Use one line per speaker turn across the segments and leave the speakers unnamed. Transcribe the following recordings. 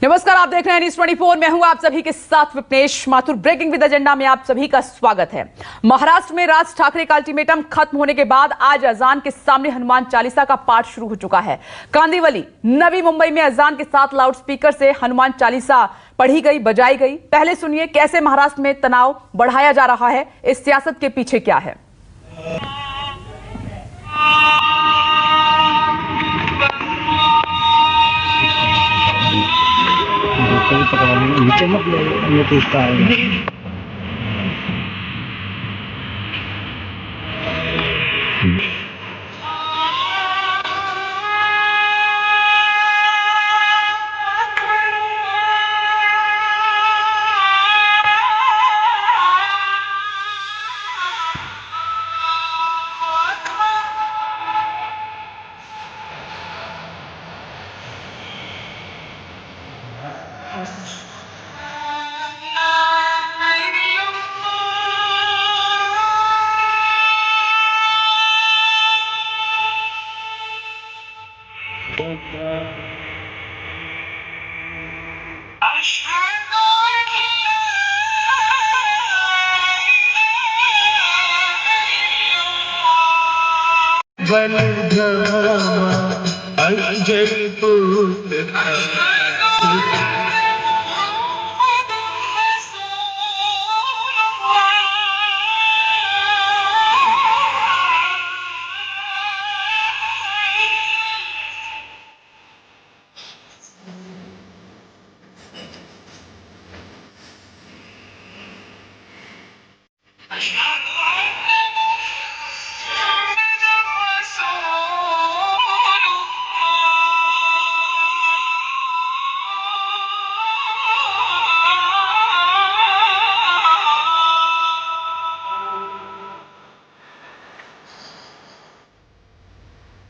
नमस्कार, आप देख रहे हैं न्यूज़ 24। मैं हूं आप सभी के साथ Vipnesh Mathur. Breaking with agenda में आप सभी का स्वागत है। महाराष्ट्र में राज ठाकरे का अल्टीमेटम खत्म होने के बाद आज अजान के सामने हनुमान चालीसा का पाठ शुरू हो चुका है। कांदिवली, नवी मुंबई में अजान के साथ लाउडस्पीकर से हनुमान चालीसा पढ़ी गई, बजाई गई। पहले सुनिए कैसे महाराष्ट्र में तनाव बढ़ाया जा रहा है, इस सियासत के पीछे क्या है।
नीचे मत ये पूछता है।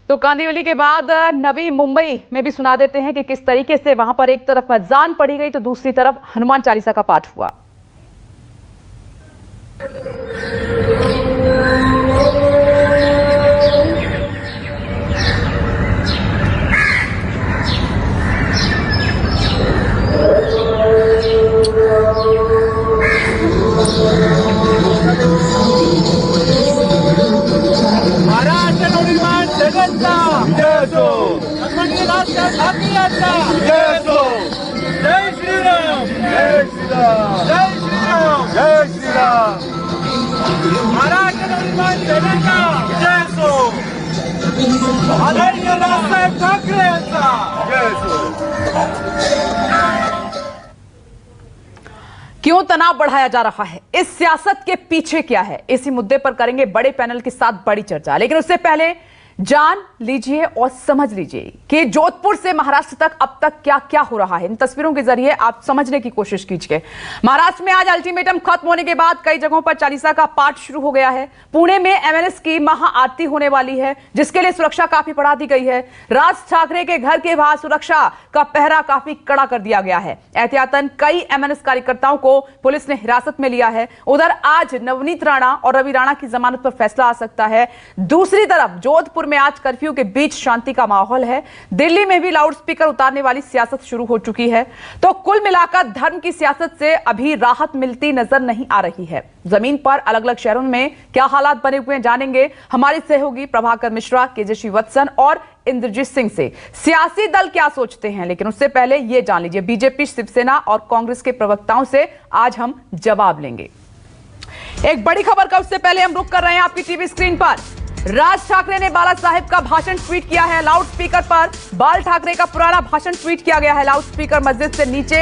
तो कांदिवली के बाद नवी मुंबई में भी सुना देते हैं कि किस तरीके से वहां पर एक तरफ अजान पढ़ी गई तो दूसरी तरफ हनुमान चालीसा का पाठ हुआ।
जय श्री राम, जय श्री राम, जय श्री राम, जय श्री राम। महाराष्ट्र निर्माण सेनेचा जय सो, आदरणीय राजसाहेब ठाकरे यांचा जय सो।
क्यों तनाव बढ़ाया जा रहा है, इस सियासत के पीछे क्या है, इसी मुद्दे पर करेंगे बड़े पैनल के साथ बड़ी चर्चा। लेकिन उससे पहले जान लीजिए और समझ लीजिए कि जोधपुर से महाराष्ट्र तक अब तक क्या क्या हो रहा है। इन तस्वीरों के जरिए आप समझने की कोशिश कीजिए। महाराष्ट्र में आज अल्टीमेटम खत्म होने के बाद कई जगहों पर चालीसा का पाठ शुरू हो गया है। पुणे में एमएनएस की महाआरती होने वाली है, जिसके लिए सुरक्षा काफी बढ़ा दी गई है। राज ठाकरे के घर के बाहर सुरक्षा का पहरा काफी कड़ा कर दिया गया है। एहतियातन कई एमएनएस कार्यकर्ताओं को पुलिस ने हिरासत में लिया है। उधर आज नवनीत राणा और रवि राणा की जमानत पर फैसला आ सकता है। दूसरी तरफ जोधपुर में आज कर्फ्यू के बीच शांति का माहौल है। दिल्ली में भी लाउडस्पीकर उतारने वाली सियासत शुरू हो चुकी है। तो कुल मिलाकर धर्म की सियासत से अभी राहत मिलती नजर नहीं आ रही है। जमीन पर अलग अलग शहरों में क्या हालात बने हुए हैं जानेंगे हमारी सहयोगी प्रभाकर मिश्रा, केजे श्रीवत्सन और इंद्रजीत सिंह से। सियासी दल क्या सोचते हैं, लेकिन उससे पहले यह जान लीजिए बीजेपी, शिवसेना और कांग्रेस के प्रवक्ताओं से आज हम जवाब लेंगे। एक बड़ी खबर का उससे पहले हम रुक कर रहे हैं आपकी टीवी स्क्रीन पर। राज ठाकरे ने बाला साहेब का भाषण ट्वीट किया है। लाउडस्पीकर पर बाल ठाकरे का पुराना भाषण ट्वीट किया गया है। लाउडस्पीकर मस्जिद से नीचे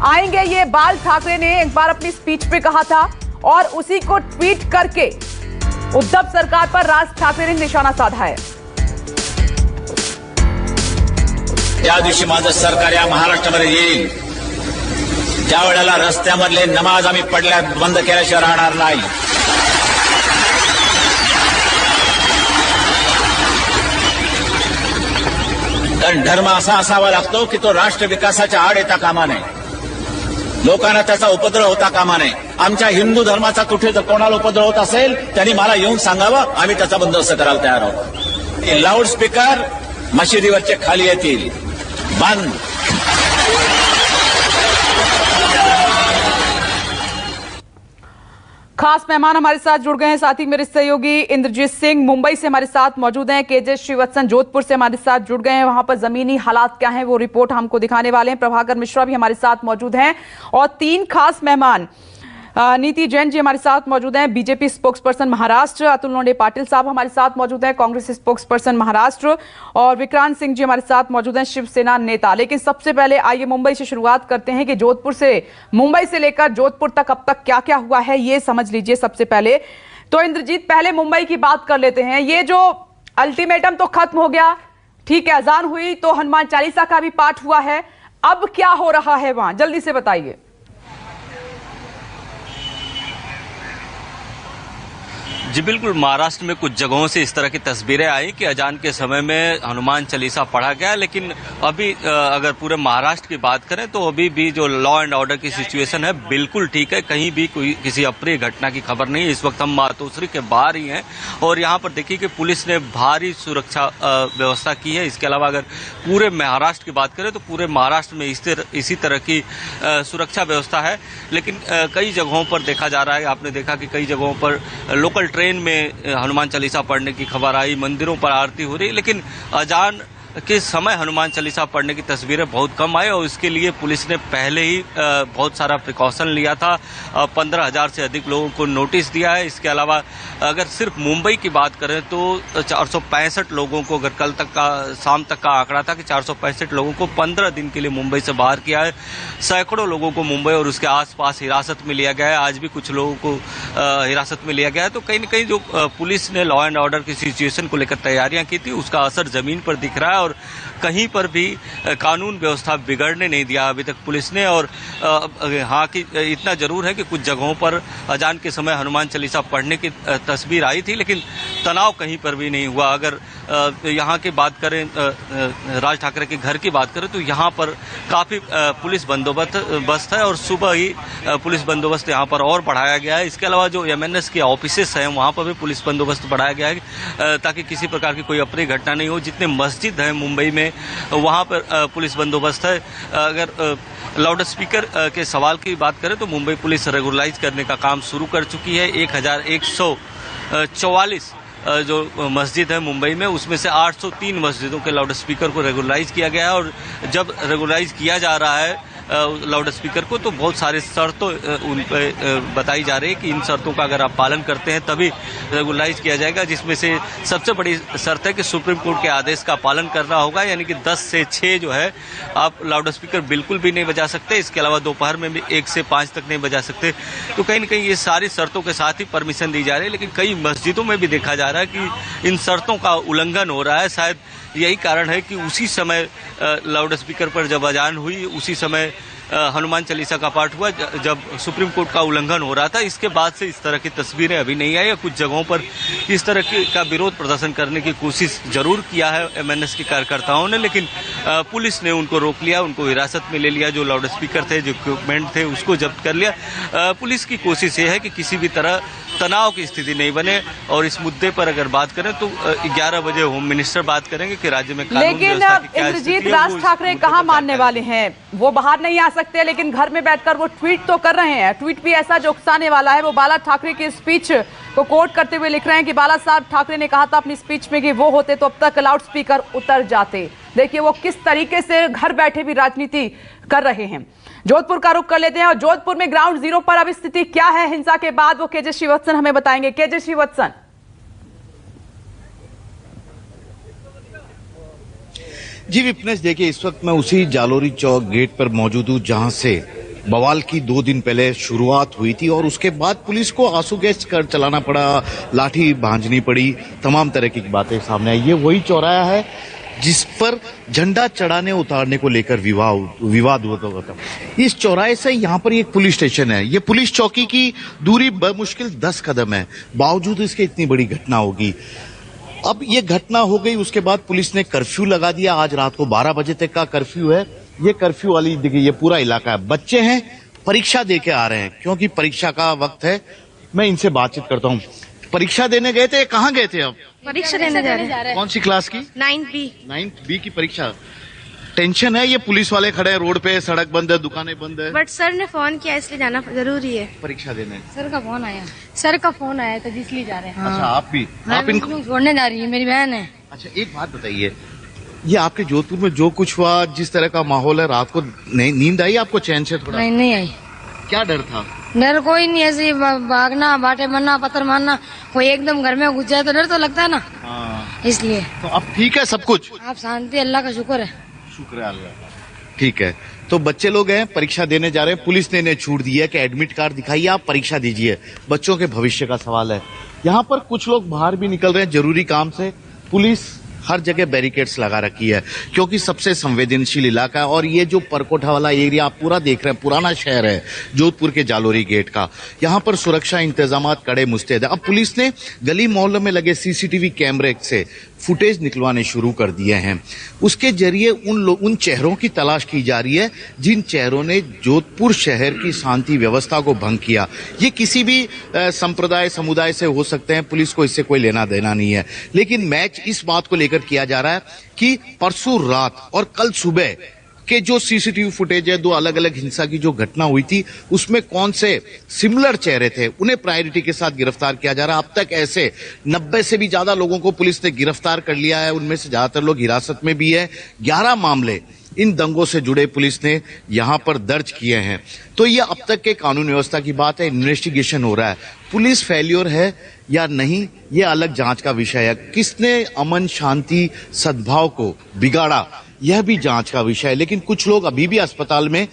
आएंगे, ये बाल ठाकरे ने एक बार अपनी स्पीच पे कहा था और उसी को ट्वीट करके उद्धव सरकार पर राज ठाकरे ने निशाना साधा है।
ज्या दिवशी माझं सरकार या महाराष्ट्रामध्ये येईल त्यावेळेला रस्त्यामधले नमाज आम्ही पडल्या बंद केल्याशिवाय राहणार नाही। कारण धर्म असा असावा लागतो की तो राष्ट्र विकासाच्या आड येता कामा नये, लोकांना त्याचा उपद्रव होता कामा नये। आमच्या हिंदू धर्माचा कुठे जर कोणाला उपद्रव होत असेल त्यांनी मला येऊन सांगावं, आम्ही त्याचा बंदोबस्त करायला तयार आहोत। लाऊडस्पीकर मशिदीवरचे खाली येतील, बंद।
खास मेहमान हमारे साथ जुड़ गए हैं, साथ ही मेरे सहयोगी इंद्रजीत सिंह मुंबई से हमारे साथ मौजूद हैं, केजे श्रीवत्सन जोधपुर से हमारे साथ जुड़ गए हैं। वहां पर जमीनी हालात क्या हैं वो रिपोर्ट हमको दिखाने वाले हैं। प्रभाकर मिश्रा भी हमारे साथ मौजूद हैं और तीन खास मेहमान नीति जैन जी हमारे साथ मौजूद हैं, बीजेपी स्पोक्सपर्सन महाराष्ट्र, अतुल लोंढे पाटिल साहब हमारे साथ मौजूद हैं, कांग्रेस स्पोक्सपर्सन महाराष्ट्र, और विक्रांत सिंह जी हमारे साथ मौजूद हैं, शिवसेना नेता। लेकिन सबसे पहले आइए मुंबई से शुरुआत करते हैं कि मुंबई से लेकर जोधपुर तक अब तक क्या क्या हुआ है ये समझ लीजिए। सबसे पहले तो इंद्रजीत, पहले मुंबई की बात कर लेते हैं। ये जो अल्टीमेटम तो खत्म हो गया, ठीक है, अजान हुई तो हनुमान चालीसा का भी पाठ हुआ है, अब क्या हो रहा है वहां, जल्दी से बताइए।
जी बिल्कुल, महाराष्ट्र में कुछ जगहों से इस तरह की तस्वीरें आई कि अजान के समय में हनुमान चालीसा पढ़ा गया, लेकिन अभी अगर पूरे महाराष्ट्र की बात करें तो अभी भी जो लॉ एंड ऑर्डर की सिचुएशन है बिल्कुल ठीक है, कहीं भी कोई किसी अप्रिय घटना की खबर नहीं है। इस वक्त हम मातोश्री के बाहर ही हैं और यहाँ पर देखिए कि पुलिस ने भारी सुरक्षा व्यवस्था की है। इसके अलावा अगर पूरे महाराष्ट्र की बात करें तो पूरे महाराष्ट्र में इसी तरह की सुरक्षा व्यवस्था है, लेकिन कई जगहों पर देखा जा रहा है, आपने देखा कि कई जगहों पर लोकल ट्रेन में हनुमान चालीसा पढ़ने की खबर आई, मंदिरों पर आरती हो रही, लेकिन अजान के समय हनुमान चालीसा पढ़ने की तस्वीरें बहुत कम आई और इसके लिए पुलिस ने पहले ही बहुत सारा प्रिकॉशन लिया था। 15,000 से अधिक लोगों को नोटिस दिया है। इसके अलावा अगर सिर्फ मुंबई की बात करें तो 465 लोगों को, अगर कल तक का शाम तक का आंकड़ा था कि 465 लोगों को 15 दिन के लिए मुंबई से बाहर किया है। सैकड़ों लोगों को मुंबई और उसके आसपास हिरासत में लिया गया है। आज भी कुछ लोगों को हिरासत में लिया गया है। तो कहीं न कहीं जो पुलिस ने लॉ एंड ऑर्डर की सिचुएशन को लेकर तैयारियां की थी उसका असर जमीन पर दिख रहा है और कहीं पर भी कानून व्यवस्था बिगड़ने नहीं दिया अभी तक पुलिस ने। और हाँ कि इतना जरूर है कि कुछ जगहों पर अजान के समय हनुमान चालीसा पढ़ने की तस्वीर आई थी, लेकिन तनाव कहीं पर भी नहीं हुआ। अगर यहाँ की बात करें, राज ठाकरे के घर की बात करें तो यहाँ पर काफ़ी पुलिस बंदोबस्त है और सुबह ही पुलिस बंदोबस्त यहाँ पर और बढ़ाया गया है। इसके अलावा जो MNS के ऑफिसेस हैं वहाँ पर भी पुलिस बंदोबस्त बढ़ाया गया है ताकि किसी प्रकार की कोई अप्रिय घटना नहीं हो। जितने मस्जिद हैं मुंबई में वहाँ पर पुलिस बंदोबस्त है। अगर लाउड स्पीकर के सवाल की बात करें तो मुंबई पुलिस रेगुलराइज करने का काम शुरू कर चुकी है। 1144 जो मस्जिद है मुंबई में, उसमें से 803 मस्जिदों के लाउड स्पीकर को रेगुलराइज किया गया है। और जब रेगुलराइज किया जा रहा है लाउड स्पीकर को तो बहुत सारे शर्तों उन पर बताई जा रही है कि इन शर्तों का अगर आप पालन करते हैं तभी रेगुलराइज किया जाएगा, जिसमें से सबसे बड़ी शर्त है कि सुप्रीम कोर्ट के आदेश का पालन करना होगा, यानी कि 10 से 6 जो है आप लाउड स्पीकर बिल्कुल भी नहीं बजा सकते। इसके अलावा दोपहर में भी 1 से 5 तक नहीं बजा सकते। तो कहीं न कहीं ये सारी शर्तों के साथ ही परमिशन दी जा रही है, लेकिन कई मस्जिदों में भी देखा जा रहा है कि इन शर्तों का उल्लंघन हो रहा है। शायद यही कारण है कि उसी समय लाउड स्पीकर पर जब अजान हुई उसी समय हनुमान चालीसा का पाठ हुआ जब सुप्रीम कोर्ट का उल्लंघन हो रहा था। इसके बाद से इस तरह की तस्वीरें अभी नहीं आई। कुछ जगहों पर इस तरह का विरोध प्रदर्शन करने की कोशिश जरूर किया है MNS के कार्यकर्ताओं ने, लेकिन पुलिस ने उनको रोक लिया, उनको हिरासत में ले लिया। जो लाउड स्पीकर थे, जो इक्विपमेंट थे, उसको जब्त कर लिया। पुलिस की कोशिश ये है कि किसी भी तरह तनाव की स्थिति नहीं बने। और इस मुद्दे पर अगर बात करें तो 11 बजे होम मिनिस्टर बात करेंगे कि राज्य में कानून व्यवस्था की क्या स्थिति है।
लेकिन राज ठाकरे कहाँ मानने वाले हैं? वो बाहर नहीं आ सकते, लेकिन घर में बैठकर वो ट्वीट तो कर रहे हैं। ट्वीट भी ऐसा जो उकसाने वाला है। वो बाला ठाकरे की स्पीच को कोट करते हुए लिख रहे हैं कि बाला साहब ठाकरे ने कहा था अपनी स्पीच में कि वो होते तो अब तक लाउड स्पीकर उतर जाते। देखिए वो किस तरीके से घर बैठे भी राजनीति कर रहे हैं। जोधपुर का रुख कर लेते हैं और जोधपुर में ग्राउंड जीरो पर अब स्थिति क्या है हिंसा के बाद, वो केजे श्रीवत्सन हमें बताएंगे। केजे श्रीवत्सन।
जी विपनेश, देखिए इस वक्त मैं उसी जालोरी चौक गेट पर मौजूद हूँ जहां से बवाल की 2 दिन पहले शुरुआत हुई थी और उसके बाद पुलिस को आंसू गैस कर चलाना पड़ा, लाठी भांजनी पड़ी, तमाम तरह की बातें सामने आई। ये वही चौराहा है जिस पर झंडा चढ़ाने उतारने को लेकर विवाद हुआ था। इस चौराहे से यहाँ पर एक पुलिस स्टेशन है। ये पुलिस चौकी की दूरी बमुश्किल 10 कदम है, बावजूद इसके इतनी बड़ी घटना होगी। अब ये घटना हो गई, उसके बाद पुलिस ने कर्फ्यू लगा दिया। आज रात को 12 बजे तक का कर्फ्यू है। ये कर्फ्यू वाली देखिए ये पूरा इलाका है। बच्चे हैं, परीक्षा दे के आ रहे हैं क्योंकि परीक्षा का वक्त है। मैं इनसे बातचीत करता हूँ। परीक्षा देने गए थे, कहाँ गए थे आप?
परीक्षा देने जा रहे हैं।
कौन सी क्लास की?
9th B।
9th B की परीक्षा। टेंशन है, ये पुलिस वाले खड़े हैं रोड पे, सड़क बंद है, दुकानें बंद है।
बट सर ने फोन किया इसलिए जाना जरूरी है।
परीक्षा देने।
सर का फोन आया तो इसलिए जा रहे हैं।
अच्छा, आप भी? आप इनको
छोड़ने जा रही है, मेरी बहन है।
अच्छा, एक बात बताइए, ये आपके जोधपुर में जो कुछ हुआ, जिस तरह का माहौल है, रात को नींद आई आपको चैन से? थोड़ा
नहीं आई।
क्या डर था?
डर कोई नहीं, ऐसे भागना, बाटे बनना, पत्थर मारना, कोई एकदम घर में घुस जाए तो डर तो लगता है ना। इसलिए
तो अब ठीक है सब कुछ?
आप शांति, अल्लाह का शुक्र है।
शुक्र है अल्लाह का। ठीक है, तो बच्चे लोग हैं, परीक्षा देने जा रहे हैं, पुलिस ने इन्हें छूट दी है कि एडमिट कार्ड दिखाइए, आप परीक्षा दीजिए। बच्चों के भविष्य का सवाल है। यहाँ पर कुछ लोग बाहर भी निकल रहे हैं जरूरी काम से। पुलिस हर जगह बैरिकेड्स लगा रखी है क्योंकि सबसे संवेदनशील इलाका है। और ये जो परकोटा वाला एरिया आप पूरा देख रहे हैं, पुराना शहर है जोधपुर के जालोरी गेट का, यहाँ पर सुरक्षा इंतजाम कड़े मुस्तैद है। अब पुलिस ने गली मोहल्लों में लगे सीसीटीवी कैमरे से फुटेज निकलवाने शुरू कर दिए हैं। उसके जरिए उन चेहरों की तलाश की जा रही है जिन चेहरों ने जोधपुर शहर की शांति व्यवस्था को भंग किया। ये किसी भी संप्रदाय समुदाय से हो सकते हैं, पुलिस को इससे कोई लेना देना नहीं है। लेकिन मैच इस बात को लेकर किया जा रहा है कि परसों रात और कल सुबह के जो सीसीटीवी फुटेज है, दो अलग अलग हिंसा की जो घटना हुई थी, उसमें कौन से सिमिलर चेहरे थे, उन्हें प्रायोरिटी के साथ गिरफ्तार किया जा रहा है। अब तक ऐसे 90 से भी ज्यादा लोगों को पुलिस ने गिरफ्तार कर लिया है, उनमें से ज्यादातर लोग हिरासत में भी है। 11 मामले इन दंगों से जुड़े पुलिस ने यहां पर दर्ज किए हैं। तो ये अब तक के कानून व्यवस्था की बात है, इन्वेस्टिगेशन हो रहा है। पुलिस फेल्योर है या नहीं, ये अलग जांच का विषय है। किसने अमन शांति सद्भाव को बिगाड़ा, यह भी जांच का विषय है। लेकिन कुछ लोग अभी भी अस्पताल में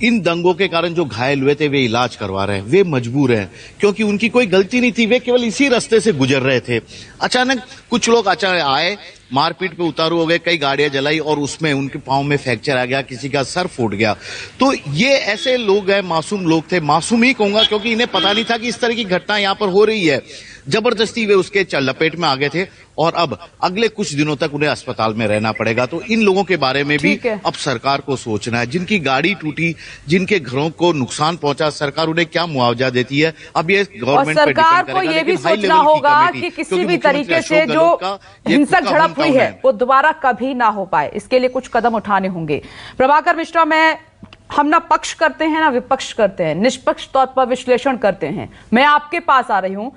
इन दंगों के कारण जो घायल हुए थे, वे इलाज करवा रहे हैं। वे मजबूर हैं क्योंकि उनकी कोई गलती नहीं थी, वे केवल इसी रास्ते से गुजर रहे थे। अचानक कुछ लोग आए, मारपीट पे उतारू हो गए, कई गाड़ियां जलाई और उसमें उनके पांव में फ्रैक्चर आ गया, किसी का सर फूट गया। तो ये ऐसे लोग हैं, मासूम लोग थे, मासूम ही कहूंगा क्योंकि इन्हें पता नहीं था कि इस तरह की घटना यहां पर हो रही है। जबरदस्ती वे उसके लपेट में आ गए थे और अब अगले कुछ दिनों तक उन्हें अस्पताल में रहना पड़ेगा। तो इन लोगों के बारे में भी अब सरकार को सोचना है। जिनकी गाड़ी टूटी, जिनके घरों को नुकसान पहुंचा, सरकार उन्हें क्या मुआवजा देती है, अब ये गवर्नमेंट पर
सरकार को ये भी सोचना होगा कि किसी भी तरीके से जो हिंसक झड़प हुई है वो दोबारा कभी ना हो पाए, इसके लिए कुछ कदम उठाने होंगे। प्रभाकर मिश्रा, हम ना पक्ष करते हैं ना विपक्ष करते हैं, निष्पक्ष तौर पर विश्लेषण करते हैं। मैं आपके पास आ रही हूं,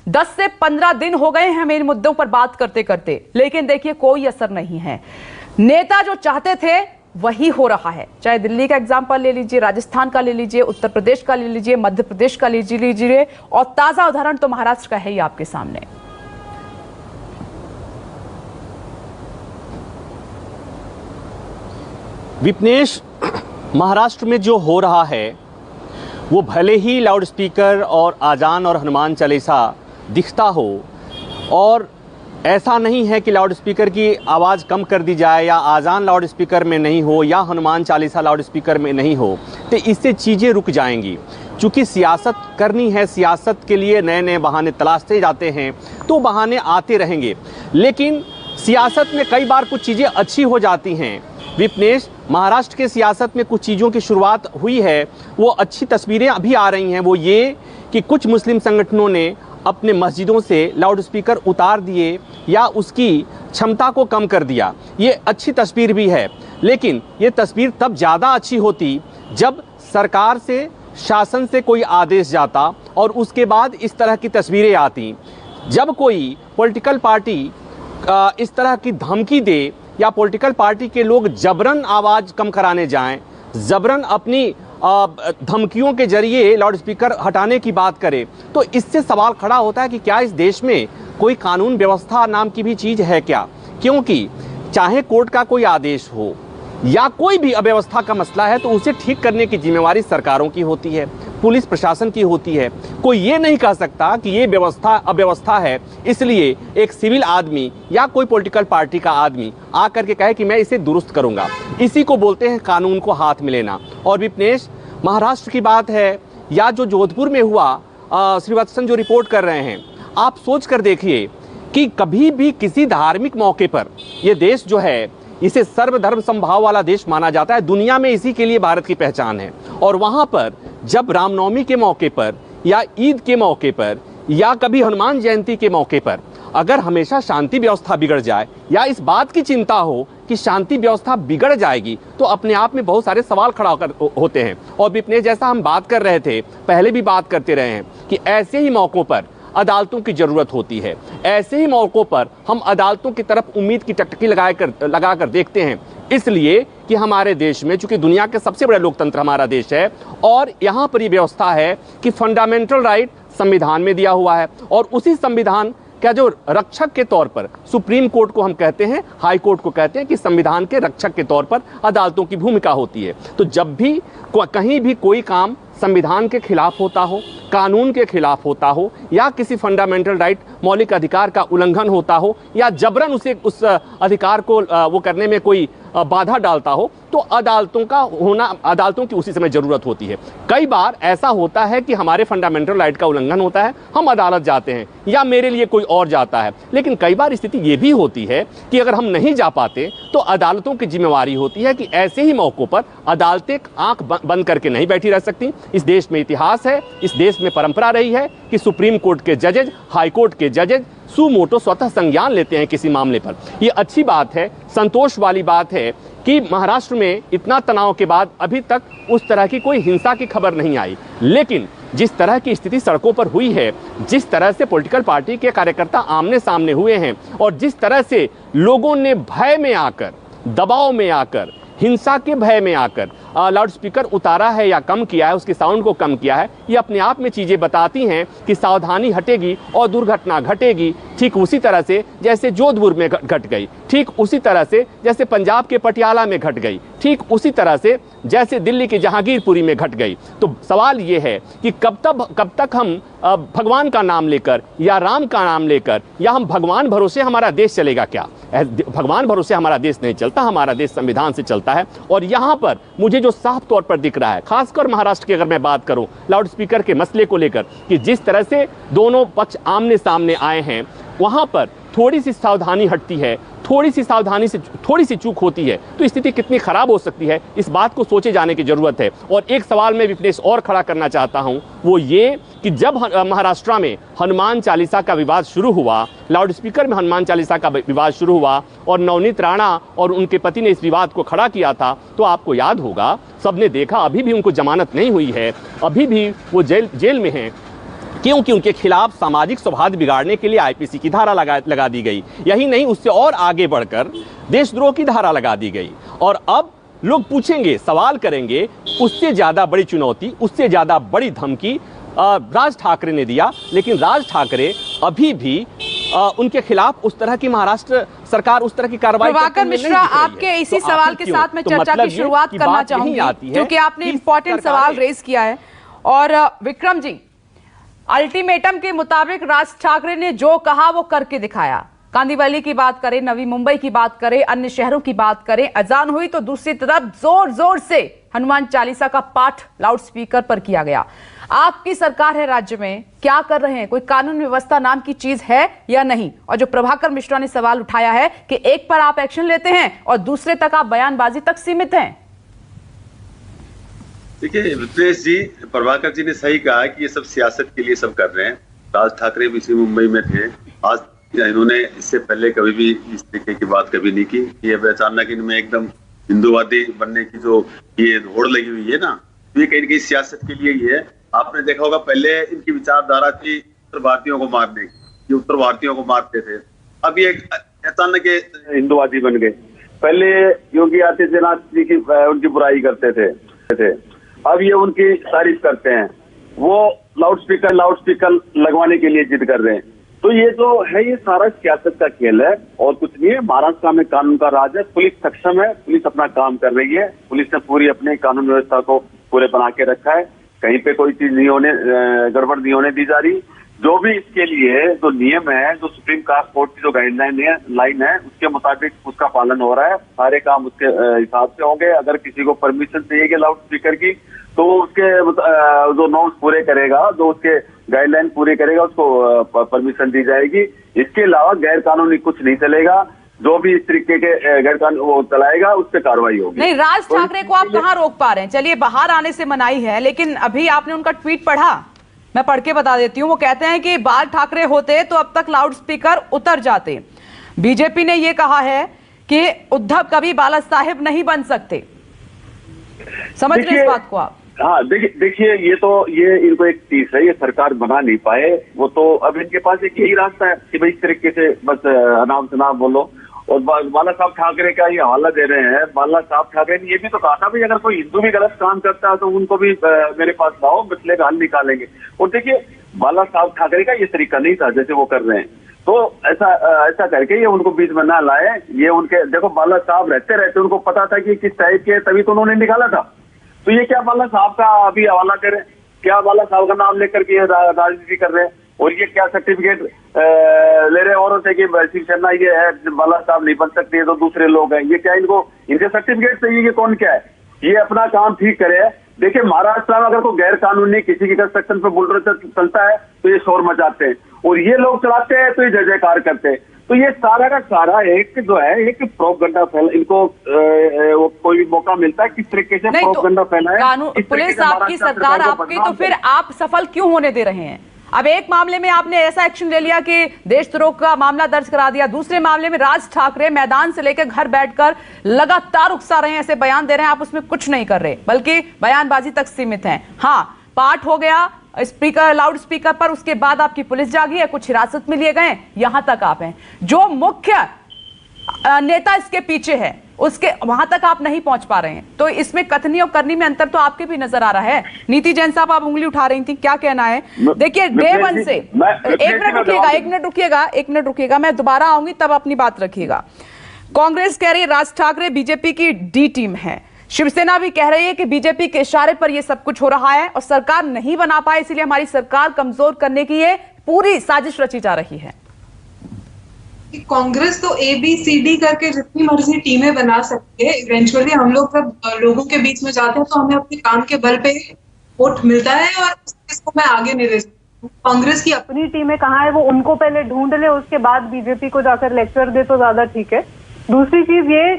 10 से 15 दिन हो गए हैं हमें इन मुद्दों पर बात करते करते, लेकिन देखिए कोई असर नहीं है। नेता जो चाहते थे वही हो रहा है। चाहे दिल्ली का एग्जाम्पल ले लीजिए, राजस्थान का ले लीजिए, उत्तर प्रदेश का ले लीजिए, मध्य प्रदेश का लीजिए, और ताजा उदाहरण तो महाराष्ट्र का है ही आपके सामने।
विपनेश, महाराष्ट्र में जो हो रहा है वो भले ही लाउड स्पीकर और आजान और हनुमान चालीसा दिखता हो, और ऐसा नहीं है कि लाउड स्पीकर की आवाज़ कम कर दी जाए या आजान लाउड स्पीकर में नहीं हो या हनुमान चालीसा लाउड स्पीकर में नहीं हो, तो इससे चीज़ें रुक जाएंगी। चूँकि सियासत करनी है, सियासत के लिए नए नए बहाने तलाशते जाते हैं, तो बहाने आते रहेंगे। लेकिन सियासत में कई बार कुछ चीज़ें अच्छी हो जाती हैं। विपनेश, महाराष्ट्र के सियासत में कुछ चीज़ों की शुरुआत हुई है, वो अच्छी तस्वीरें अभी आ रही हैं। वो ये कि कुछ मुस्लिम संगठनों ने अपने मस्जिदों से लाउड स्पीकर उतार दिए या उसकी क्षमता को कम कर दिया। ये अच्छी तस्वीर भी है, लेकिन ये तस्वीर तब ज़्यादा अच्छी होती जब सरकार से, शासन से कोई आदेश जाता और उसके बाद इस तरह की तस्वीरें आती। जब कोई पॉलिटिकल पार्टी इस तरह की धमकी दे या पॉलिटिकल पार्टी के लोग जबरन आवाज़ कम कराने जाएं, जबरन अपनी धमकियों के जरिए लाउड स्पीकर हटाने की बात करे, तो इससे सवाल खड़ा होता है कि क्या इस देश में कोई कानून व्यवस्था नाम की भी चीज़ है क्या? क्योंकि चाहे कोर्ट का कोई आदेश हो या कोई भी अव्यवस्था का मसला है, तो उसे ठीक करने की जिम्मेवारी सरकारों की होती है, पुलिस प्रशासन की होती है। कोई ये नहीं कह सकता कि ये व्यवस्था अव्यवस्था है, इसलिए एक सिविल आदमी या कोई पॉलिटिकल पार्टी का आदमी आकर के कहे कि मैं इसे दुरुस्त करूंगा। इसी को बोलते हैं कानून को हाथ में लेना। और विपनेश, महाराष्ट्र की बात है या जो जोधपुर में हुआ, श्रीवत्सन जो रिपोर्ट कर रहे हैं, आप सोच कर देखिए कि कभी भी किसी धार्मिक मौके पर ये देश जो है, इसे सर्वधर्म समभाव वाला देश माना जाता है। दुनिया में इसी के लिए भारत की पहचान है। और वहाँ पर जब रामनवमी के मौके पर या ईद के मौके पर या कभी हनुमान जयंती के मौके पर अगर हमेशा शांति व्यवस्था बिगड़ जाए या इस बात की चिंता हो कि शांति व्यवस्था बिगड़ जाएगी तो अपने आप में बहुत सारे सवाल खड़ा होते हैं। और विपनेश, जैसा हम बात कर रहे थे, पहले भी बात करते रहे हैं कि ऐसे ही मौकों पर अदालतों की जरूरत होती है। ऐसे ही मौकों पर हम अदालतों की तरफ उम्मीद की टकटकी लगाकर देखते हैं, इसलिए कि हमारे देश में, चूंकि दुनिया के सबसे बड़ा लोकतंत्र हमारा देश है और यहाँ पर ये व्यवस्था है कि फंडामेंटल राइट संविधान में दिया हुआ है और उसी संविधान का जो रक्षक के तौर पर सुप्रीम कोर्ट को हम कहते हैं, हाई कोर्ट को कहते हैं कि संविधान के रक्षक के तौर पर अदालतों की भूमिका होती है। तो जब भी कहीं भी कोई काम संविधान के खिलाफ होता हो, कानून के खिलाफ होता हो या किसी फंडामेंटल राइट मौलिक अधिकार का उल्लंघन होता हो या जबरन उस अधिकार को वो करने में कोई बाधा डालता हो, तो अदालतों की उसी समय जरूरत होती है। कई बार ऐसा होता है कि हमारे फंडामेंटल राइट का उल्लंघन होता है, हम अदालत जाते हैं या मेरे लिए कोई और जाता है, लेकिन कई बार स्थिति ये भी होती है कि अगर हम नहीं जा पाते तो अदालतों की जिम्मेवारी होती है कि ऐसे ही मौकों पर अदालतें आंख बंद करके नहीं बैठी रह सकती। इस देश में इतिहास है, इस देश में परंपरा रही है कि सुप्रीम कोर्ट के जजेज, हाई कोर्ट के जजेज सुमोटो स्वतः संज्ञान लेते हैं किसी मामले पर। ये अच्छी बात है, संतोष वाली बात है कि महाराष्ट्र में इतना तनाव के बाद अभी तक उस तरह की कोई हिंसा की खबर नहीं आई। लेकिन जिस तरह की स्थिति सड़कों पर हुई है, जिस तरह से पॉलिटिकल पार्टी के कार्यकर्ता आमने सामने हुए हैं और जिस तरह से लोगों ने भय में आकर, दबाव में आकर, हिंसा के भय में आकर लाउड स्पीकर उतारा है या कम किया है, उसके साउंड को कम किया है, ये अपने आप में चीजें बताती हैं कि सावधानी हटेगी और दुर्घटना घटेगी। ठीक उसी तरह से जैसे जोधपुर में घट गई, ठीक उसी तरह से जैसे पंजाब के पटियाला में घट गई, ठीक उसी तरह से जैसे दिल्ली की जहांगीरपुरी में घट गई। तो सवाल ये है कि कब तक हम भगवान का नाम लेकर या राम का नाम लेकर या हम भगवान भरोसे हमारा देश चलेगा क्या? भगवान भरोसे हमारा देश नहीं चलता, हमारा देश संविधान से चलता है। और यहाँ पर मुझे जो साफ तौर पर दिख रहा है, खासकर महाराष्ट्र की अगर मैं बात करूं लाउड स्पीकर के मसले को लेकर, कि जिस तरह से दोनों पक्ष आमने सामने आए हैं, वहां पर थोड़ी सी सावधानी हटती है, थोड़ी सी चूक होती है तो स्थिति कितनी खराब हो सकती है, इस बात को सोचे जाने की जरूरत है। और एक सवाल मैं विपनेश और खड़ा करना चाहता हूं, वो ये कि जब महाराष्ट्र में हनुमान चालीसा का विवाद शुरू हुआ, लाउड स्पीकर में हनुमान चालीसा का विवाद शुरू हुआ और नवनीत राणा और उनके पति ने इस विवाद को खड़ा किया था, तो आपको याद होगा, सबने देखा, अभी भी उनको जमानत नहीं हुई है, अभी भी वो जेल में हैं, क्योंकि उनके खिलाफ सामाजिक सौहार्द बिगाड़ने के लिए आईपीसी की धारा लगा दी गई। यही नहीं, उससे और आगे बढ़कर देशद्रोह की धारा लगा दी गई। और अब लोग पूछेंगे, सवाल करेंगे, उससे ज्यादा बड़ी चुनौती, उससे ज्यादा बड़ी धमकी राज ठाकरे ने दिया, लेकिन राज ठाकरे अभी भी उनके खिलाफ उस तरह की महाराष्ट्र सरकार उस तरह की कार्रवाई
प्रभाकर मिश्रा, आपके इसी सवाल के साथ मैं चर्चा की शुरुआत करना चाहूंगी क्योंकि आपने इंपॉर्टेंट सवाल रेज किया है। और विक्रम जी, अल्टीमेटम के मुताबिक राज ठाकरे ने जो कहा वो करके दिखाया। कांदीवली की बात करें, नवी मुंबई की बात करें, अन्य शहरों की बात करें, अजान हुई तो दूसरी तरफ जोर जोर से हनुमान चालीसा का पाठ लाउड स्पीकर पर किया गया। आपकी सरकार है राज्य में, क्या कर रहे हैं? कोई कानून व्यवस्था नाम की चीज है या नहीं? और जो प्रभाकर मिश्रा ने सवाल उठाया है कि एक पर आप एक्शन लेते हैं और दूसरे तक आप बयानबाजी तक सीमित हैं।
देखिए विपनेश जी, प्रभाकर जी ने सही कहा कि ये सब सियासत के लिए सब कर रहे हैं। राज ठाकरे भी इसी मुंबई में थे, आज इन्होंने इससे पहले कभी भी इस तरीके की बात कभी नहीं की। ये अचानक इनमें एकदम हिंदूवादी बनने की जो ये होड़ लगी हुई है ना, तो ये कहीं न कहीं सियासत के लिए ही है। आपने देखा होगा पहले इनकी विचारधारा थी उत्तर भारतीयों को मारने की, ये उत्तर भारतीयों को मारते थे। अब ये अचानक हिंदूवादी बन गए। पहले योगी आदित्यनाथ जी की उनकी बुराई करते थे, अब ये उनकी तारीफ करते हैं। वो लाउड स्पीकर लगवाने के लिए जिद कर रहे हैं। तो ये जो है, ये सारा सियासत का खेल है और कुछ नहीं है। महाराष्ट्र में कानून का राज है, पुलिस सक्षम है, पुलिस अपना काम कर रही है, पुलिस ने पूरी अपने कानून व्यवस्था को पूरे बना के रखा है, कहीं पे कोई चीज नहीं होने, गड़बड़ नहीं होने दी जा रही। जो भी इसके लिए जो नियम है, जो सुप्रीम कोर्ट की जो गाइडलाइन है, उसके मुताबिक उसका पालन हो रहा है। सारे काम उसके हिसाब से होंगे। अगर किसी को परमिशन चाहिए लाउड स्पीकर की, तो उसके जो नॉर्म्स पूरे करेगा, जो उसके गाइडलाइन पूरे करेगा, उसको परमिशन दी जाएगी। इसके अलावा गैर कानूनी कुछ नहीं चलेगा। जो भी इस तरीके के गैर कानून वो चलाएगा, उस पर कार्रवाई होगी।
नहीं, राज ठाकरे को आप कहाँ रोक पा रहे हैं? चलिए, बाहर आने से मनाही है, लेकिन अभी आपने उनका ट्वीट पढ़ा, मैं पढ़ के बता देती हूँ। वो कहते हैं कि बाल ठाकरे होते तो अब तक लाउड स्पीकर उतर जाते। बीजेपी ने यह कहा है कि उद्धव कभी बाला साहेब नहीं बन सकते। समझ रहे इस बात को आप?
हाँ, देखिए ये इनको एक चीज है, ये सरकार बना नहीं पाए, वो तो अब इनके पास एक यही रास्ता है कि भाई इस तरीके से बस अनाम शनाम बोलो। और बाला साहब ठाकरे का ये हवाला दे रहे हैं। बाला साहब ठाकरे ने ये भी तो कहा था भाई अगर कोई हिंदू भी गलत काम करता है तो उनको भी मेरे पास लाओ, मसले का हल निकालेंगे। और देखिए बाला साहब ठाकरे का ये तरीका नहीं था जैसे वो कर रहे हैं, तो ऐसा करके ये उनको बीच में ना लाए। ये उनके देखो बाला साहब रहते उनको पता था कि किस टाइप के, तभी तो उन्होंने निकाला था। तो ये क्या बाला साहब का अभी हवाला करें, क्या बाला साहब का नाम लेकर के राजनीति कर रहे हैं? और ये क्या सर्टिफिकेट ले रहे औरों से कि शिवसेना ये है, बाला साहब नहीं बन सकते, तो दूसरे लोग हैं। ये क्या इनके सर्टिफिकेट चाहिए? ये कौन क्या है? ये अपना काम ठीक करे। देखिए महाराष्ट्र में अगर कोई गैर कानूनी किसी की कंस्ट्रक्शन पे बुलडोजर चलता है तो ये शोर मचाते हैं, और ये लोग चलाते हैं तो ये जय जयकार करते हैं। तो ये सारा का सारा एक जो है एक प्रोपगंडा फैला, इनको कोई भी मौका मिलता है किस तरीके से प्रोपगंडा फैलाए।
कानून पुलिस आपकी, सरकार आपकी, तो फिर आप सफल क्यों होने दे रहे हैं? अब एक मामले में आपने ऐसा एक्शन ले लिया कि देशद्रोह का मामला दर्ज करा दिया, दूसरे मामले में राज ठाकरे मैदान से लेकर घर बैठकर लगातार उकसा रहे हैं, ऐसे बयान दे रहे हैं, आप उसमें कुछ नहीं कर रहे बल्कि बयानबाजी तक सीमित हैं। हाँ, पाठ हो गया स्पीकर, लाउड स्पीकर पर, उसके बाद आपकी पुलिस जागी है, कुछ हिरासत में लिए गए, यहां तक आप हैं। जो मुख्य नेता इसके पीछे है उसके वहां तक आप नहीं पहुंच पा रहे हैं। तो इसमें कथनी और करनी में अंतर तो आपके भी नजर आ रहा है। नीति जैन साहब आप उंगली उठा रही थी, क्या कहना है? देखिए डे वन से, एक मिनट रुकिएगा, मैं दोबारा आऊंगी तब अपनी बात रखिएगा। कांग्रेस कह रही है राज ठाकरे बीजेपी की डी टीम है, शिवसेना भी कह रही है कि बीजेपी के इशारे पर यह सब कुछ हो रहा है और सरकार नहीं बना पाए, इसलिए हमारी सरकार कमजोर करने की ये पूरी साजिश रची जा रही है।
कांग्रेस तो ABCD करके जितनी मर्जी टीमें बना सकती है, इवेंचुअली हम लोग जब लोगों के बीच में जाते हैं तो हमें अपने काम के बल पे वोट मिलता है, और इसको मैं आगे नहीं दे सकती। कांग्रेस की
अपनी टीमें कहाँ है वो उनको पहले ढूंढ ले, उसके बाद बीजेपी को जाकर लेक्चर दे तो ज्यादा ठीक है। दूसरी चीज ये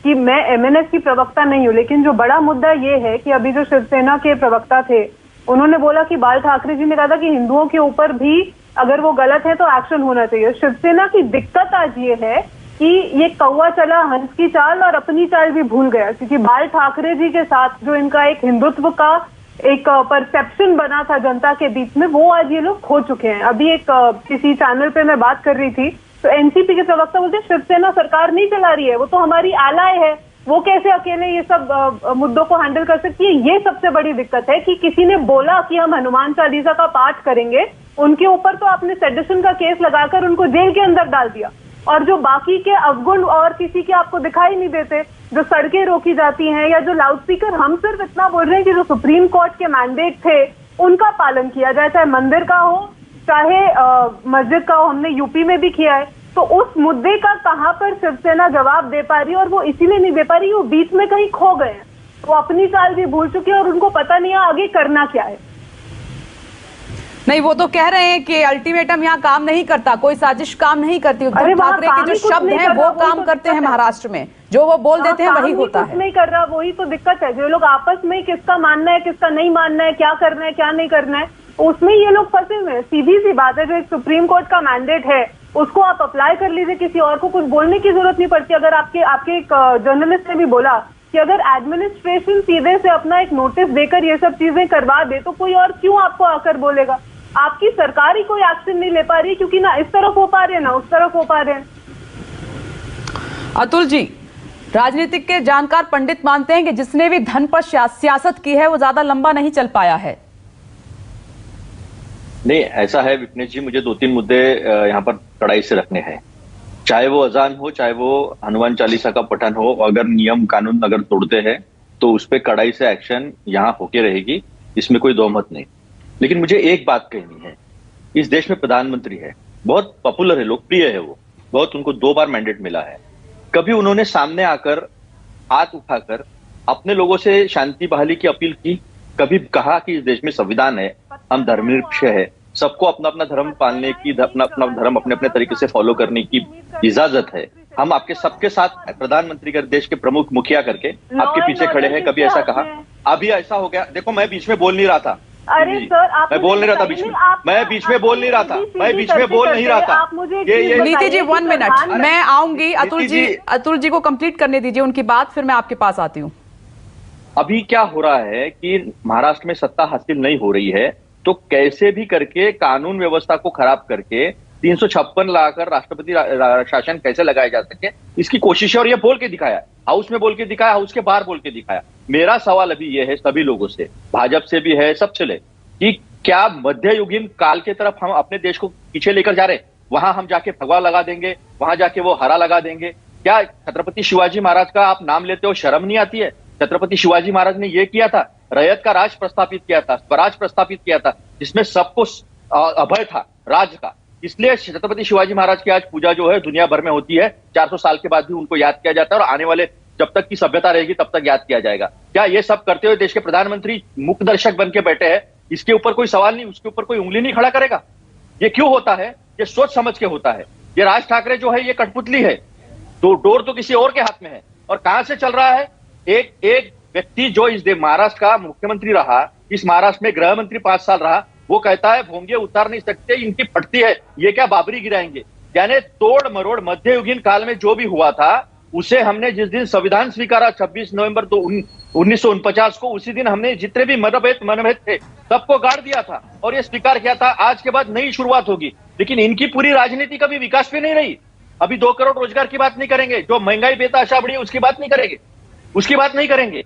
कि मैं MNS की प्रवक्ता नहीं हूँ, लेकिन जो बड़ा मुद्दा ये है कि अभी जो शिवसेना के प्रवक्ता थे उन्होंने बोला कि बाल ठाकरे जी ने कहा था कि हिंदुओं के ऊपर भी अगर वो गलत है तो एक्शन होना चाहिए। शिवसेना की दिक्कत आज ये है कि ये कौवा चला हंस की चाल और अपनी चाल भी भूल गया, क्योंकि बाल ठाकरे जी के साथ जो इनका एक हिंदुत्व का एक परसेप्शन बना था जनता के बीच में, वो आज ये लोग खो चुके हैं। अभी एक किसी चैनल पे मैं बात कर रही थी तो एनसीपी के प्रवक्ता बोलते शिवसेना सरकार नहीं चला रही है, वो तो हमारी एलाय है, वो कैसे अकेले ये सब मुद्दों को हैंडल कर सकती है। ये सबसे बड़ी दिक्कत है कि किसी ने बोला कि हम हनुमान चालीसा का पाठ करेंगे, उनके ऊपर तो आपने सेडिशन का केस लगाकर उनको जेल के अंदर डाल दिया, और जो बाकी के अवगुण और किसी के आपको दिखाई नहीं देते, जो सड़कें रोकी जाती हैं या जो लाउड स्पीकर, हम सिर्फ इतना बोल रहे हैं कि जो सुप्रीम कोर्ट के मैंडेट थे उनका पालन किया जाए, चाहे मंदिर का हो चाहे मस्जिद का हो, हमने यूपी में भी किया है। तो उस मुद्दे का कहां पर शिवसेना जवाब दे पा रही है, और वो इसीलिए नहीं दे पा रही, वो बीच में कहीं खो गए हैं, वो अपनी चाल भी भूल चुके हैं और उनको पता नहीं है आगे करना क्या है।
नहीं, वो तो कह रहे हैं कि अल्टीमेटम यहाँ काम नहीं करता, कोई साजिश काम नहीं करती। उद्धव ठाकरे के जो शब्द हैं वो काम करते हैं महाराष्ट्र में, जो वो बोल देते हैं वही होता है।
नहीं कर रहा, वही तो दिक्कत है। जो लोग आपस में किसका मानना है किसका नहीं मानना है, क्या करना है क्या नहीं करना है, उसमें ये लोग फंसे हुए हैं। सीधी सी बात है, जो एक सुप्रीम कोर्ट का मैंडेट है उसको आप अप्लाई कर लीजिए, किसी और को कुछ बोलने की जरूरत नहीं पड़ती। अगर आपके एक जर्नलिस्ट ने भी बोला कि अगर एडमिनिस्ट्रेशन सीधे से अपना एक नोटिस देकर ये सब चीजें करवा दे तो कोई और क्यों आपको आकर बोलेगा। आपकी सरकार ही कोई एक्शन नहीं ले पा रही, क्योंकि ना इस तरफ हो पा रहे हैं ना उस तरफ हो पा रहे हैं।
अतुल जी, राजनीतिक के जानकार पंडित मानते हैं कि जिसने भी धन पर सियासत की है वो ज्यादा लंबा नहीं चल पाया है।
नहीं, ऐसा है विपनेश जी, मुझे 2-3 मुद्दे यहाँ पर कड़ाई से रखने हैं। चाहे वो अजान हो, चाहे वो हनुमान चालीसा का पठन हो, अगर नियम कानून अगर तोड़ते हैं तो उस पर कड़ाई से एक्शन यहाँ होके रहेगी, इसमें कोई दो मत नहीं। लेकिन मुझे एक बात कहनी है, इस देश में प्रधानमंत्री है, बहुत पॉपुलर है, लोकप्रिय है, वो बहुत, उनको 2 बार मैंडेट मिला है। कभी उन्होंने सामने आकर हाथ उठाकर अपने लोगों से शांति बहाली की अपील की? कभी कहा कि इस देश में संविधान है, हम धर्मनिरपेक्ष है, सबको अपना अपना धर्म पालने की, अपना अपना धर्म अपने अपने तरीके से फॉलो करने की इजाजत है, हम आपके सबके साथ प्रधानमंत्री कर देश के प्रमुख मुखिया करके आपके पीछे खड़े हैं, कभी ऐसा कहा? अभी ऐसा हो गया, देखो मैं बीच में बोल नहीं रहा था,
अरे सर, आप
मैं बोल नहीं रहा था बीच में, मैं बीच में बोल नहीं रहा था, मैं बीच में बोल नहीं रहा था।
आप मुझे
नीति जी 1 मिनट, मैं आऊंगी। अतुल जी को कंप्लीट करने दीजिए उनकी बात, फिर मैं आपके पास आती हूँ।
अभी क्या हो रहा है कि महाराष्ट्र में सत्ता हासिल नहीं हो रही है, तो कैसे भी करके कानून व्यवस्था को खराब करके 356 लाकर राष्ट्रपति शासन कैसे लगाया जा सके, इसकी कोशिश है। और ये बोल के दिखाया, हाउस में बोल के दिखाया, हाउस के बाहर बोल के दिखाया। मेरा सवाल अभी ये है सभी लोगों से, भाजपा से भी है, सबसे ले, कि क्या मध्ययुगीन काल की तरफ हम अपने देश को पीछे लेकर जा रहे हैं? वहां हम जाके भगवा लगा देंगे, वहां जाके वो हरा लगा देंगे? क्या छत्रपति शिवाजी महाराज का आप नाम लेते हो, शर्म नहीं आती है? छत्रपति शिवाजी महाराज ने ये किया था, रैयत का राज प्रस्थापित किया था, स्वराज प्रस्थापित किया था, जिसमें सबको अभय था राज का। इसलिए छत्रपति शिवाजी महाराज की आज पूजा जो है दुनिया भर में होती है। 400 साल के बाद भी उनको याद किया जाता है, और आने वाले जब तक की सभ्यता रहेगी तब तक याद किया जाएगा। क्या ये सब करते हुए देश के प्रधानमंत्री मुख्य दर्शक बन के बैठे हैं? इसके ऊपर कोई सवाल नहीं, उसके ऊपर कोई उंगली नहीं खड़ा करेगा? ये क्यों होता है? ये सोच समझ के होता है। ये राज ठाकरे जो है ये कठपुतली है, तो डोर तो किसी और के हाथ में है। और कहां से चल रहा है? एक व्यक्ति जो इस महाराष्ट्र का मुख्यमंत्री रहा, इस महाराष्ट्र में गृह मंत्री 5 साल रहा, वो कहता है भोंगे उतार नहीं सकते, इनकी फटती है, ये क्या बाबरी गिराएंगे? यानी तोड़ मरोड़ मध्ययुगीन काल में जो भी हुआ था उसे हमने जिस दिन संविधान स्वीकारा 26 नवंबर 1949 को, उसी दिन हमने जितने भी मनभेद थे सबको गाड़ दिया था और ये स्वीकार किया था आज के बाद नई शुरुआत होगी। लेकिन इनकी पूरी राजनीति कभी विकास पे नहीं रही। अभी 2 करोड़ रोजगार की बात नहीं करेंगे, जो महंगाई बेतहाशा बढ़ी उसकी बात नहीं करेंगे, उसकी बात नहीं करेंगे,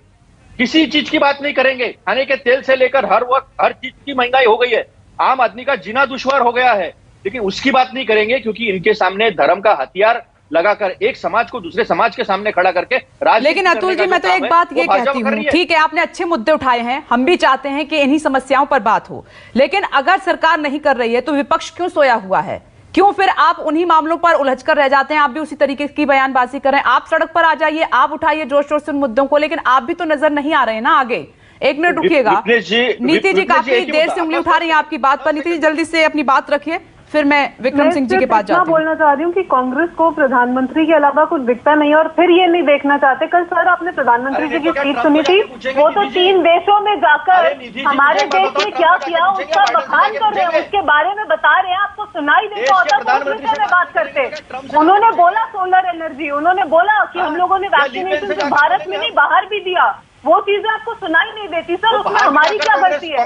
किसी चीज की बात नहीं करेंगे। खाने के तेल से लेकर हर वक्त हर चीज की महंगाई हो गई है, आम आदमी का जीना दुश्वार हो गया है, लेकिन उसकी बात नहीं करेंगे, क्योंकि इनके सामने धर्म का हथियार लगाकर एक समाज को दूसरे समाज के सामने खड़ा करके राजनीति।
लेकिन अतुल जी, मैं तो एक बात ये कहती हूँ, ठीक है आपने अच्छे मुद्दे उठाए हैं, हम भी चाहते हैं कि इन्हीं समस्याओं पर बात हो, लेकिन अगर सरकार नहीं कर रही है तो विपक्ष क्यों सोया हुआ है? क्यों फिर आप उन्हीं मामलों पर उलझ कर रह जाते हैं? आप भी उसी तरीके की बयानबाजी कर रहे हैं। आप सड़क पर आ जाइए, आप उठाइए जोर शोर से उन मुद्दों को, लेकिन आप भी तो नजर नहीं आ रहे हैं ना आगे। 1 मिनट रुकिएगा। नीति जी काफी देर से उंगली उठा रही है आपकी बात पर। नीति जी जल्दी से अपनी बात रखिए, फिर मैं विक्रम सिंह जी के पास जाती हूँ।
बोलना चाह रही हूँ कि कांग्रेस को प्रधानमंत्री के अलावा कुछ दिखता नहीं, और फिर ये नहीं देखना चाहते। कल सर आपने प्रधानमंत्री जी की स्पीच सुनी थी, वो तो 3 देशों में जाकर हमारे देश में क्या किया उसका बखान कर रहे हैं, उसके बारे में बता रहे हैं। आपको सुनाई देता होता तो उस विषय में बात करते। उन्होंने बोला सोलर एनर्जी, उन्होंने बोला कि हम लोगों ने वैक्सीनेशन से भारत में नहीं बाहर भी दिया, वो चीजें आपको सुनाई नहीं देती। सर उसमें हमारी क्या गलती है?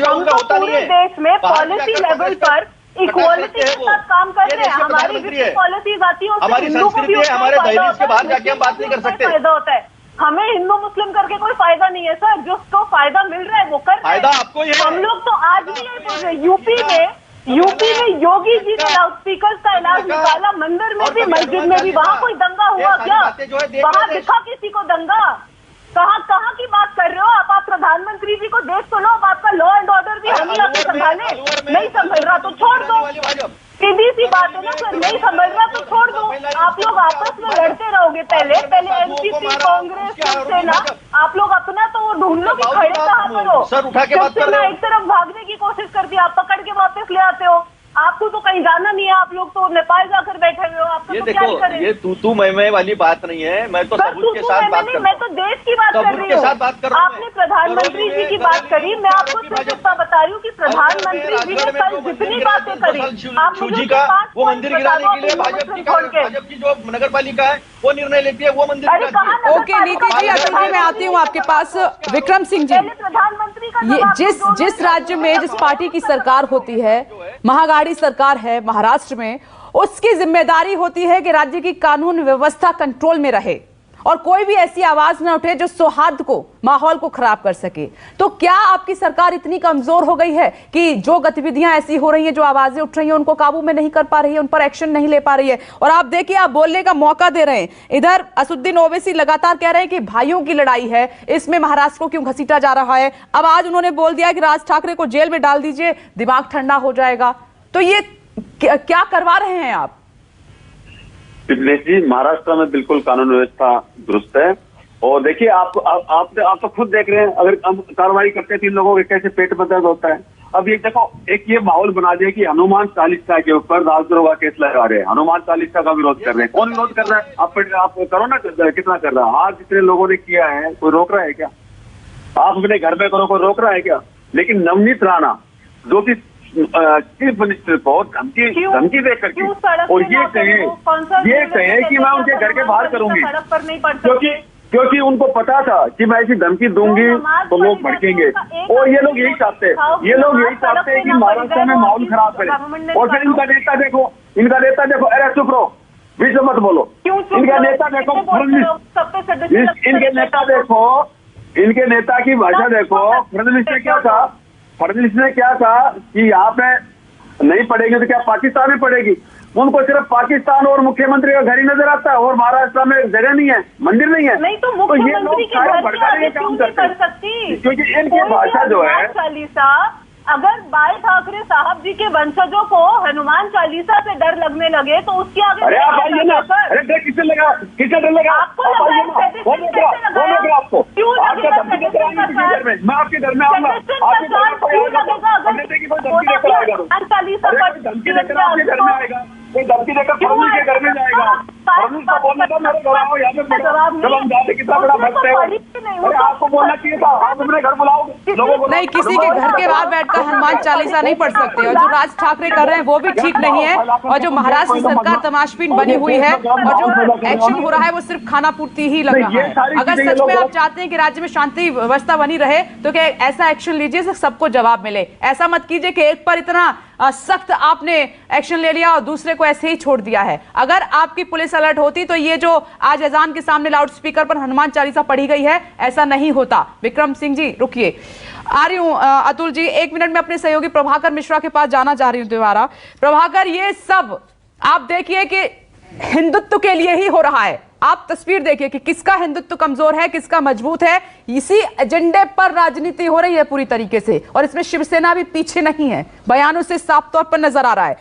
हमको पूरे देश में पॉलिसी लेवल पर इक्वालिटी के साथ काम कर रहे हैं। हमारी जितनी पॉलिसीज आती है उससे हिंदू को भी फायदा होता है। हमें हिंदू मुस्लिम करके कोई फायदा नहीं है सर, जिसको फायदा मिल रहा है वो कर रहे हैं। हम लोग तो आज भी यही बोल रहे हैं, यूपी में योगी जी ने लाउड स्पीकर का इलाज निकाला, मंदिर में भी मस्जिद में भी, वहाँ कोई दंगा हुआ क्या? वहाँ दिखा किसी को दंगा? कहाँ की बात कर रहे हो आप? प्रधानमंत्री जी को देख तो लो, आपका लॉ एंड ऑर्डर भी हम ही आके संभाले। नहीं संभल रहा तो छोड़ दो, सीधी सी बात है ना सर, नहीं संभल रहा तो छोड़ दो। आप लोग आपस में लड़ते रहोगे, पहले एनसीपी कांग्रेस शिवसेना, आप लोग अपना तो ढूंढ लो कि खड़े कहाँ पर हो। शिवसेना एक तरफ भागने की कोशिश करती है, आप पकड़ के वापस ले आते हो। आपको तो कहीं जाना नहीं है, आप लोग तो नेपाल जाकर बैठे हुए हो। आपको
ये
तो
देखो,
क्या
ये तू मैं वाली बात नहीं है, मैं तो सबूत के साथ बात कर रहा हूं।
मैं तो देश की बात कर रही हूँ। आपने प्रधानमंत्री जी की बात करी, मैं आपको सिर्फ इतना बता रही हूँ कि प्रधानमंत्री जी ने कल जितनी बातें करी, आप मुझे
वो मंदिर गिराने के लिए भाजपा की जो नगर पालिका है वो निर्णय लेती है, वो मंदिर।
ओके नीति जी, अतुल जी मैं आती हूँ आपके पास। विक्रम सिंह जी,
प्रधानमंत्री का
ये जिस राज्य में जिस पार्टी की सरकार होती है, महागाड़ी सरकार है महाराष्ट्र में, उसकी जिम्मेदारी होती है कि राज्य की कानून व्यवस्था कंट्रोल में रहे और कोई भी ऐसी आवाज न उठे जो सौहार्द को, माहौल को खराब कर सके। तो क्या आपकी सरकार इतनी कमजोर हो गई है कि जो गतिविधियां ऐसी हो रही हैं, जो आवाजें उठ रही हैं, उनको काबू में नहीं कर पा रही है, उन पर एक्शन नहीं ले पा रही है? और आप देखिए, आप बोलने का मौका दे रहे हैं, इधर असुद्दीन ओवैसी लगातार कह रहे हैं कि भाइयों की लड़ाई है, इसमें महाराष्ट्र को क्यों घसीटा जा रहा है। अब आज उन्होंने बोल दिया कि राज ठाकरे को जेल में डाल दीजिए, दिमाग ठंडा हो जाएगा। तो ये क्या करवा रहे हैं आप?
दिनेश जी, महाराष्ट्र में बिल्कुल कानून व्यवस्था दुरुस्त है। और देखिए आप तो खुद देख रहे हैं, अगर हम कार्रवाई करते हैं 3 लोगों के कैसे पेट में दर्द होता है। अब ये देखो, एक ये माहौल बना दिया कि हनुमान चालीसा के ऊपर राजद्रोह का केस लगा रहे हैं, हनुमान चालीसा का विरोध कर रहे हैं। कौन विरोध कर रहा है? आप करो ना, कितना कर रहा है? आज जितने लोगों ने किया है, कोई रोक रहा है क्या? आप अपने घर में करो, कोई रोक रहा है क्या? लेकिन नवनीत राणा जो कि चीफ मिनिस्टर को धमकी दे करके और ये कहे कि मैं उनके घर के बाहर करूंगी, क्योंकि उनको पता था कि मैं ऐसी धमकी दूंगी तो लोग भड़केंगे, और ये लोग यही चाहते हैं कि महाराष्ट्र में माहौल खराब करें। और फिर इनका नेता देखो, अरे चुप रहो, बीच में मत बोलो। इनका नेता देखो, इनके नेता की भाषा देखो। फडणवीस ने क्या था कि यहाँ पे नहीं पड़ेगी तो क्या पाकिस्तान में पड़ेगी? उनको सिर्फ पाकिस्तान और मुख्यमंत्री का घर ही नजर आता है, और महाराष्ट्र में जगह नहीं है, मंदिर नहीं है।
नहीं तो मुख्यमंत्री के घर में आगे क्यों नहीं कर सकती?
क्योंकि इनकी भाषा जो है
चालीसा, अगर बाल ठाकरे साहब जी के वंशजों को हनुमान चालीसा से डर लगने लगे तो उसके आगे
अरे आप आइए ना, अरे डर किससे लगा? किससे डर लगा?
आपको आपको
मैं आपके घर में आऊंगा, कोई धमकी देकर फडणवीस के घर में जाएगा। फडणवीस को बोलना था मेरे घर आओ, यहाँ पे जब हम जाते कितना बड़ा भक्त है। अरे आपको बोलना चाहिए था, आप अपने घर बुलाओगे लोगों को।
नहीं, किसी के घर के बाहर बैठकर हनुमान चालीसा नहीं पढ़ सकते, और जो राज ठाकरे कर रहे हैं वो भी ठीक नहीं है, और जो महाराष्ट्र सरकार तमाशबीन बनी हुई है और जो एक्शन हो रहा है वो सिर्फ खाना पूर्ति ही लग रहा है। अगर सच में आप चाहते हैं कि राज्य में शांति व्यवस्था बनी रहे तो क्या ऐसा एक्शन लीजिए सबको जवाब मिले। ऐसा मत कीजिए कि एक पर इतना सख्त आपने एक्शन ले लिया और दूसरे को ऐसे ही छोड़ दिया है। अगर आपकी पुलिस अलर्ट होती तो ये जो आज अजान के सामने लाउड स्पीकर पर हनुमान चालीसा पढ़ी गई है ऐसा नहीं होता। विक्रम सिंह जी रुकिए, आ रही हूं। अतुल जी, 1 मिनट में अपने सहयोगी प्रभाकर मिश्रा के पास जाना चाह रही हूं दोबारा। प्रभाकर, ये सब आप देखिए कि हिंदुत्व के लिए ही हो रहा है। आप तस्वीर देखिए कि किसका हिंदुत्व कमजोर है, किसका मजबूत है। इसी एजेंडे पर राजनीति हो रही है पूरी तरीके से, और इसमें शिवसेना भी पीछे नहीं है, बयानों से साफ तौर पर नजर आ रहा है।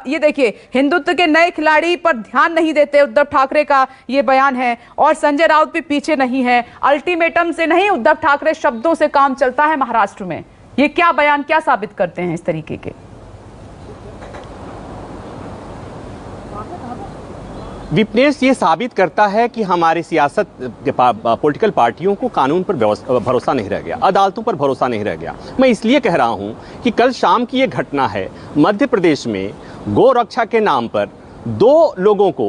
ये देखिए, हिंदुत्व के नए खिलाड़ी पर ध्यान नहीं देते उद्धव ठाकरे का ये बयान है, और संजय राउत भी पीछे नहीं है। अल्टीमेटम से नहीं, उद्धव ठाकरे शब्दों से काम चलता है महाराष्ट्र में। ये क्या बयान क्या साबित करते हैं इस तरीके के?
विपनेश, ये साबित करता है कि हमारी सियासत पॉलिटिकल पार्टियों को कानून पर भरोसा नहीं रह गया, अदालतों पर भरोसा नहीं रह गया। मैं इसलिए कह रहा हूं कि कल शाम की ये घटना है, मध्य प्रदेश में गौ रक्षा के नाम पर 2 लोगों को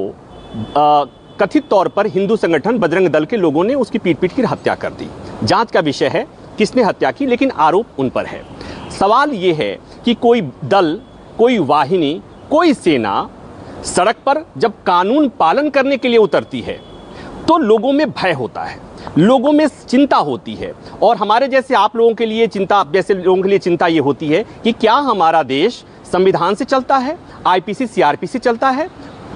कथित तौर पर हिंदू संगठन बजरंग दल के लोगों ने उसकी पीट की हत्या कर दी। जांच का विषय है किसने हत्या की, लेकिन आरोप उन पर है। सवाल ये है कि कोई दल, कोई वाहिनी, कोई सेना सड़क पर जब कानून पालन करने के लिए उतरती है तो लोगों में भय होता है, लोगों में चिंता होती है। और हमारे जैसे आप लोगों के लिए चिंता, जैसे लोगों के लिए चिंता ये होती है कि क्या हमारा देश संविधान से चलता है, आईपीसी सीआरपी से चलता है,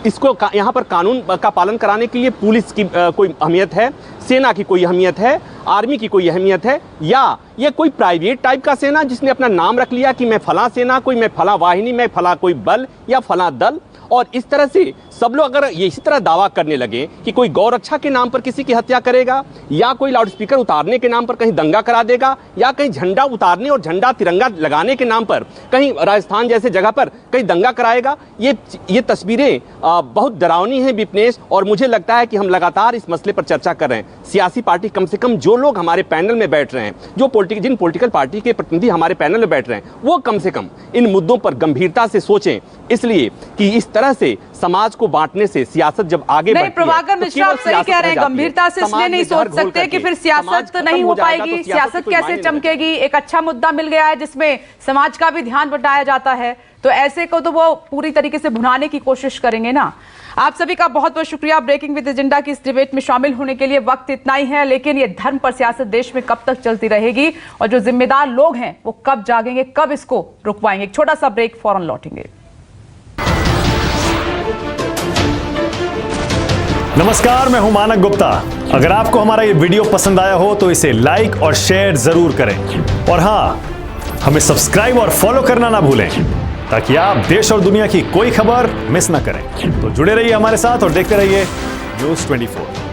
इसको यहाँ पर कानून का पालन कराने के लिए पुलिस की कोई अहमियत है, सेना की कोई अहमियत है, आर्मी की कोई अहमियत है, या ये कोई प्राइवेट टाइप का सेना जिसने अपना नाम रख लिया कि मैं फला सेना, कोई मैं फला वाहिनी, मैं फला कोई बल या फला दल। और इस तरह से सब लोग अगर ये इसी तरह दावा करने लगे कि कोई गौ रक्षा के नाम पर किसी की हत्या करेगा, या कोई लाउड स्पीकर उतारने के नाम पर कहीं दंगा करा देगा, या कहीं झंडा उतारने और झंडा तिरंगा लगाने के नाम पर कहीं राजस्थान जैसे जगह पर कहीं दंगा कराएगा, ये तस्वीरें बहुत डरावनी हैं विपनेश। और मुझे लगता है कि हम लगातार इस मसले पर चर्चा कर रहे हैं। सियासी पार्टी, कम से कम जो लोग हमारे पैनल में बैठ रहे हैं, जिन पॉलिटिकल पार्टी के प्रतिनिधि हमारे पैनल में बैठ रहे हैं, वो कम से कम इन मुद्दों पर गंभीरता से सोचें, इसलिए कि इस तरह से समाज को बांटने से सियासत जब आगे बढ़ती है।
प्रभाकर मिश्रा, आप सही कह रहे हैं, गंभीरता से इसलिए नहीं सोच सकते कि फिर सियासत नहीं हो पाएगी, सियासत कैसे चमकेगी। एक अच्छा मुद्दा मिल गया है जिसमें समाज का भी ध्यान बटाया जाता है, तो ऐसे को तो वो पूरी तरीके से भुनाने की कोशिश करेंगे ना। आप सभी का बहुत बहुत शुक्रिया ब्रेकिंग विद एजेंडा की इस डिबेट में शामिल होने के लिए। वक्त इतना ही है, लेकिन ये धर्म पर सियासत देश में कब तक चलती रहेगी, और जो जिम्मेदार लोग हैं वो कब जागेंगे, कब इसको रुकवाएंगे। एक छोटा सा ब्रेक, फौरन लौटेंगे।
नमस्कार, मैं हूं मानक गुप्ता। अगर आपको हमारा ये वीडियो पसंद आया हो तो इसे लाइक और शेयर जरूर करें, और हां, हमें सब्सक्राइब और फॉलो करना ना भूलें ताकि आप देश और दुनिया की कोई खबर मिस ना करें। तो जुड़े रहिए हमारे साथ और देखते रहिए न्यूज़ 24।